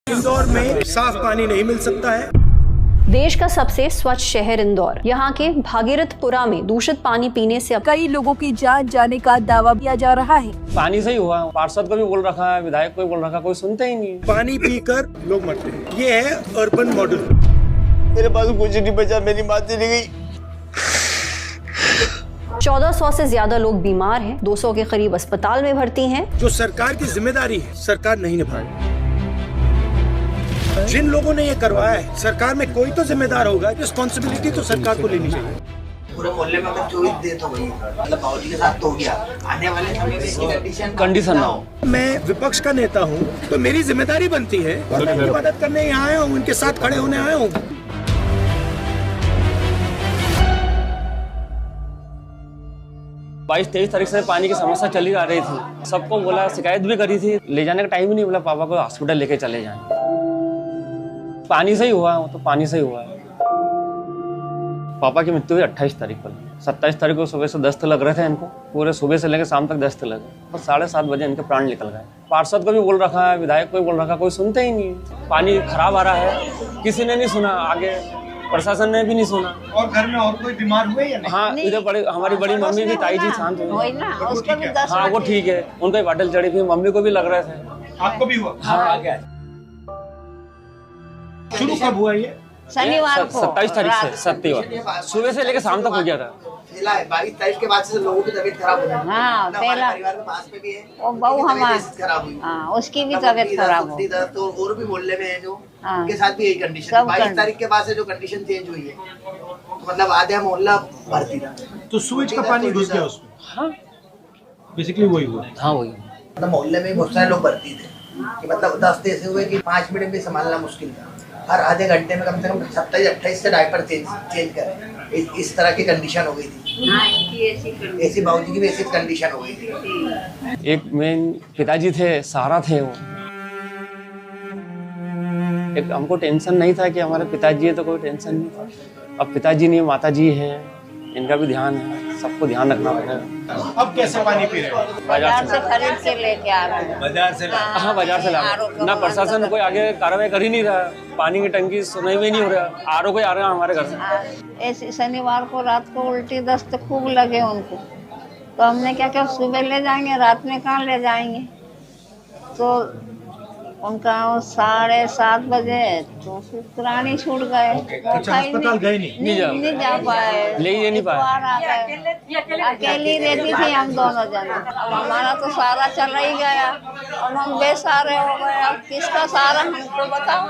इंदौर में साफ पानी नहीं मिल सकता है। देश का सबसे स्वच्छ शहर इंदौर। यहाँ के भागीरथपुरा में दूषित पानी पीने से कई लोगों की जान जाने का दावा किया जा रहा है। पानी से ही हुआ। पार्षद को भी बोल रखा है, विधायक को भी बोल रखा, कोई सुनते ही नहीं। पानी पीकर लोग मरते हैं। ये है अर्बन मॉडल। मेरे पास कुछ नहीं बचा, मेरी माँ चली गई। 1400 से ज्यादा लोग बीमार हैं, 200 के करीब अस्पताल में भर्ती हैं। जो सरकार की जिम्मेदारी है, सरकार नहीं निभा रही। जिन लोगों ने ये करवाया है, सरकार में कोई तो जिम्मेदार होगा। रिस्पॉन्सिबिलिटी तो सरकार को लेनी चाहिए। पूरे मोहल्ले में अगर 24 डेथ हो गई, मतलब बाबूजी के साथ तो हो गया, आने वाले समय में इसकी कंडीशन ना हो। मैं विपक्ष का नेता हूँ, तो मेरी जिम्मेदारी बनती है। मैं उनकी मदद करने यहाँ आया हूँ, उनके साथ खड़े होने आया हूँ। 22-23 तारीख से पानी की समस्या चली आ रही थी। सबको बोला, शिकायत भी करी थी। ले जाने का टाइम ही नहीं बोला, पापा को हॉस्पिटल लेके चले जाएं। पानी से ही हुआ, वो तो पानी से ही हुआ है। पापा की मृत्यु हुई 28 तारीख को। 27 तारीख को सुबह से दस्त लग रहे थे इनको। पूरे सुबह से लेकर शाम तक दस्त लगे और 7:30 बजे इनके प्राण निकल गए। पार्षद को भी बोल रखा है, विधायक को भी बोल रखा, कोई सुनते ही नहीं। पानी खराब आ रहा है, किसी ने नहीं सुना। आगे प्रशासन ने भी नहीं सुना। और घर में और कोई बीमार हुए या नहीं? हाँ, इधर बड़ी हमारी बड़ी मम्मी भी, ताई जी शांत हुई। हाँ, वो ठीक है, उनको बाटल चढ़ी थी, मम्मी को भी लग रहे थे। आपको भी हुआ? हाँ, शुरू कब हुआ ये? शनिवार को 27 तारीख से सत्तीवार सुबह से लेकर शाम तक हो गया था। 22 तारीख के बाद से लोगों की तबीयत खराब हो गई। हाँ, पहला परिवार के पास में भी है, वो बहू हमारी खराब हुई। हाँ, उसकी भी तबीयत खराब हो। तो और भी मोहल्ले में है जो हाँ, उनके साथ भी यही कंडीशन। 22 तारीख के बाद से जो कंडीशन चेंज हुई है, तो मतलब आधा मोहल्ला भर्ती था। तो सूरज का पानी घुस गया उसमें। हाँ, बेसिकली वही हुआ। हाँ, वही। मतलब मोहल्ले में बहुत सारे लोग भर्ती थे कि मतलब दस्त ऐसे हुए कि 5 मिनट भी संभालना मुश्किल था। हर आधे घंटे में कम से कम 27-28 से डायपर चेंज करें। इस तरह की कंडीशन हो गई थी। हाँ, ऐसी बाबूजी की भी ऐसी कंडीशन हो गई थी। एक मेन पिताजी थे, सहारा थे वो। एक हमको टेंशन नहीं था कि हमारे पिताजी है, तो कोई टेंशन नहीं था। अब पिताजी नहीं, माताजी हैं, इनका भी ध्यान है। सबको ध्यान रखना पड़ेगा। अब कैसे पानी पी रहे हो? बाजार से खरीद के लेके आ रहे हैं। बाजार से ला? हाँ, बाजार से ला। ना प्रशासन कोई आगे कार्रवाई कर ही नहीं रहा। पानी की टंकी सुनाई में नहीं हो रहा। आरओ कोई आ रहा है हमारे घर से। ऐसे शनिवार को रात को उल्टी दस्त खूब लगे उनको, तो हमने क्या किया, सुबह ले जाएंगे, रात में कहाँ ले जाएंगे। तो उनका 7:30 बजे तो फिर प्राणी छूट गए। अस्पताल गए नहीं जा पाए, ले ही नहीं पाए। अकेली रहती थी हम दोनों जन। अब हमारा तो सारा चला ही गया, अब हम बेसहारे हो गए। अब किसका सहारा हमको बताओ।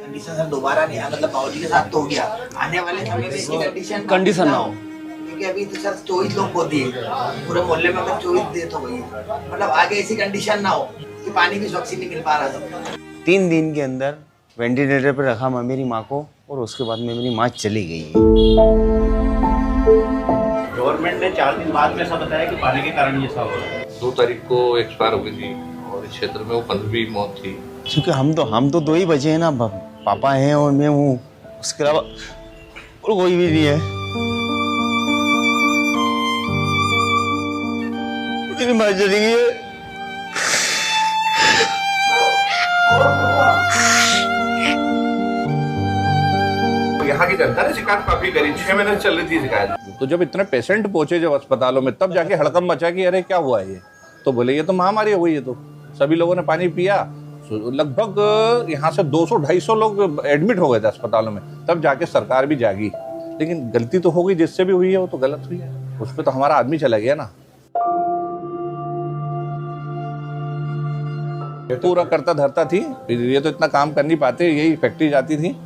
कंडीशन सर दोबारा नहीं, मतलब बाबूजी के साथ तो हो गया, आने वाले समय में इसकी कंडीशन ना हो। क्योंकि अभी तो सर 24 लोग को दिए, पूरे मोहल्ले में अगर 24 डेथ हो गई, मतलब आगे ऐसी कंडीशन ना हो कि पानी भी स्वच्छ नहीं मिल पा रहा था। 3 दिन के अंदर वेंटिलेटर पर रखा मेरी माँ को, और उसके बाद में मेरी माँ चली गई है। गवर्नमेंट ने 4 दिन बाद में ऐसा बताया कि पानी के कारण ये सब हो रहा है। 2 तारीख को एक्सपायर हो गई थी और इस क्षेत्र में वो 15वीं मौत थी। क्योंकि हम तो 2 ही बचे हैं ना, पापा हैं और मैं हूँ, उसके अलावा और कोई भी नहीं है। मेरी माँ चली गई है। यहाँ की जनता ने शिकायत काफी करी, 6 महीने चल रही थी शिकायत। तो जब इतने पेशेंट पहुंचे जब अस्पतालों में, तब जाके हड़कंप मचा कि अरे क्या हुआ ये, तो बोले ये तो महामारी हो गई है। तो सभी लोगों ने पानी पिया। लगभग यहाँ से 200-250 लोग एडमिट हो गए थे अस्पतालों में, तब जाके सरकार भी जागी। लेकिन गलती तो हो गई, जिससे भी हुई है वो तो गलत हुई है। उस पर तो हमारा आदमी चला गया ना। पूरा करता धरता थी, ये तो इतना काम कर नहीं पाते, यही फैक्ट्री जाती थी।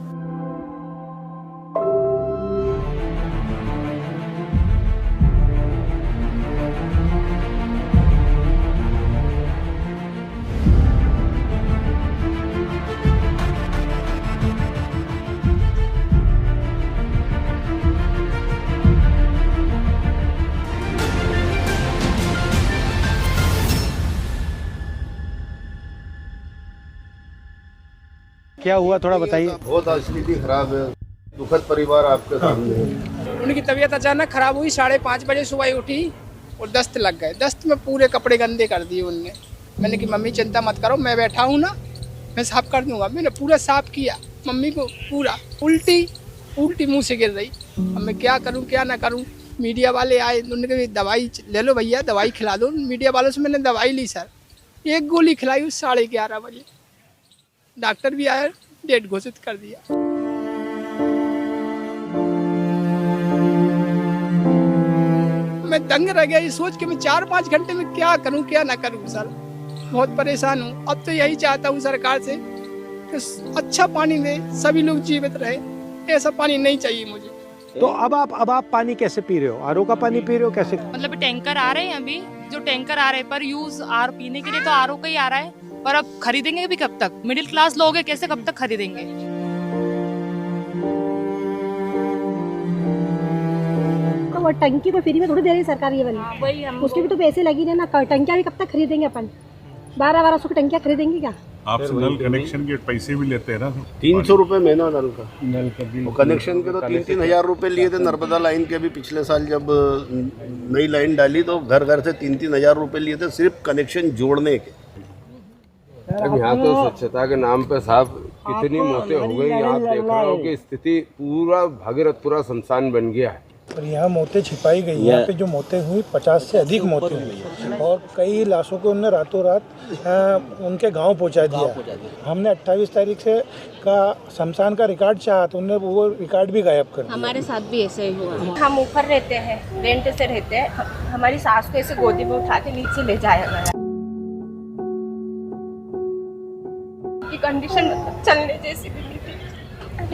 क्या हुआ थोड़ा बताइए। बहुत स्थिति खराब है, दुखद परिवार आपके सामने है। उनकी तबीयत अचानक खराब हुई। 5:30 बजे सुबह उठी और दस्त लग गए। दस्त में पूरे कपड़े गंदे कर दिए उनने। मैंने कि मम्मी चिंता मत करो, मैं बैठा हूँ ना, मैं साफ कर दूंगा। मैंने पूरा साफ किया, मम्मी को पूरा उल्टी मुंह से गिर रही। अब मैं क्या करूँ क्या ना करूँ। मीडिया वाले आए, उन्होंने कहा दवाई ले लो भैया, दवाई खिला दो। मीडिया वालों से मैंने दवाई ली सर, 1 गोली खिलाई 11:30 बजे। डॉक्टर भी आया, डेट घोषित कर दिया। मैं दंग रह गया ये सोच के, मैं 4-5 घंटे में क्या करूं क्या ना करूं सर। बहुत परेशान हूं। अब तो यही चाहता हूं सरकार से कि अच्छा पानी दे, सभी लोग जीवित रहे। ऐसा पानी नहीं चाहिए मुझे। तो अब आप पानी कैसे पी रहे हो? आरओ का पानी पी रहे हो कैसे? मतलब टैंकर आ रहे हैं, अभी जो टैंकर आ रहे हैं पर यूज आर पीने के लिए तो आरओ का ही आ रहा है, पर अब खरीदेंगे भी कब तक? मिडिल क्लास लोग हैं, कैसे कब तक खरीदेंगे? तो वो टंकी तो फ्री में थोड़ी दे रही सरकार ये वाली, उसके भी तो पैसे लगी ना। टंकियाँ भी कब तक खरीदेंगे अपन? 1200 की टंकियाँ खरीदेंगे क्या? आपसे नल कनेक्शन के पैसे भी लेते हैं ना। 300 रुपये महीना नल का कनेक्शन के तो 3-3 हज़ार रुपये लिए थे। नर्मदा लाइन के भी पिछले साल जब नई लाइन डाली तो घर घर से 3-3 हज़ार रुपये लिए थे सिर्फ कनेक्शन जोड़ने के। यहाँ तो स्वच्छता के नाम पे साहब कितनी मौतें हो गई। आप देख रहे हो कि स्थिति पूरा भागीरथपुरा शमशान बन गया है। पर यहाँ मौतें छिपाई गई। यहाँ पे जो मौतें हुई 50 से अधिक मौतें हुई और कई लाशों को उन्होंने रातों रात उनके गांव पहुँचा दिया। हमने 28 तारीख से का शमशान का रिकॉर्ड चाहा तो उन्होंने वो रिकॉर्ड भी गायब कर दिया। हमारे साथ भी ऐसे ही हुआ। हम ऊपर रहते हैं, रेंट से रहते हैं। हमारी सास को ऐसे गोदी में उठा के नीचे ले जाया गया। की कंडीशन मतलब चलने जैसी भी नहीं थी,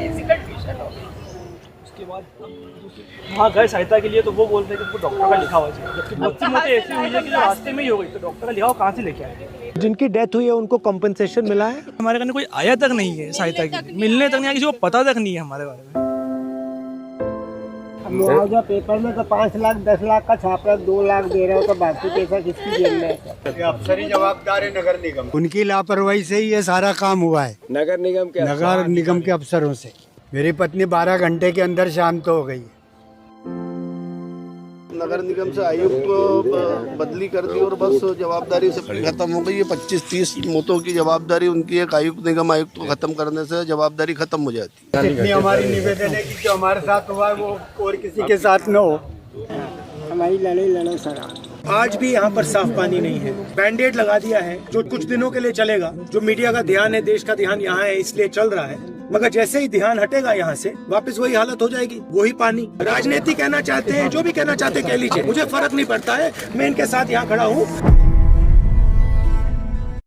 ऐसी कंडीशन हो गई। उसके बाद वहाँ गए सहायता के लिए तो वो बोलते हैं कि उनको डॉक्टर का लिखा हुआ चाहिए, जबकि बहुत सी मौतें ऐसी हुई है कि जो रास्ते में ही हो गई। तो डॉक्टर का लिखा हुआ कहाँ से लेके आए? जिनकी डेथ हुई है उनको कंपनसेशन मिला है? हमारे करने कोई आया तक नहीं है सहायता के लिए, मिलने तक नहीं आया, किसी को पता तक नहीं है हमारे बारे में। मुआवजा पेपर में तो 5 लाख 10 लाख का छाप रहा, 2 लाख दे रहे हो तो बाकी पैसा किसकी जेब में है? अफसर ही जवाबदार है नगर निगम। उनकी लापरवाही से ही ये सारा काम हुआ है। नगर निगम के अफसरों से। मेरी पत्नी 12 घंटे के अंदर शांत हो गई। नगर निगम से आयुक्त को बदली कर दी और बस जवाबदारी से खत्म हो गई। ये 25-30 मौतों की जवाबदारी उनकी एक आयुक्त निगम आयुक्त को खत्म करने से जवाबदारी खत्म हो जाती है। इतनी हमारी निवेदन है कि जो हमारे साथ हुआ वो और किसी के साथ न हो। हमारी लड़ाई लड़ो सर। आज भी यहाँ पर साफ पानी नहीं है। बैंडेड लगा दिया है जो कुछ दिनों के लिए चलेगा। जो मीडिया का ध्यान है, देश का ध्यान यहाँ है इसलिए चल रहा है, मगर जैसे ही ध्यान हटेगा यहाँ से वापस वही हालत हो जाएगी, वही पानी। राजनीति कहना चाहते हैं, जो भी कहना चाहते हैं कह लीजिए, मुझे फर्क नहीं पड़ता है। मैं इनके साथ यहाँ खड़ा हूँ।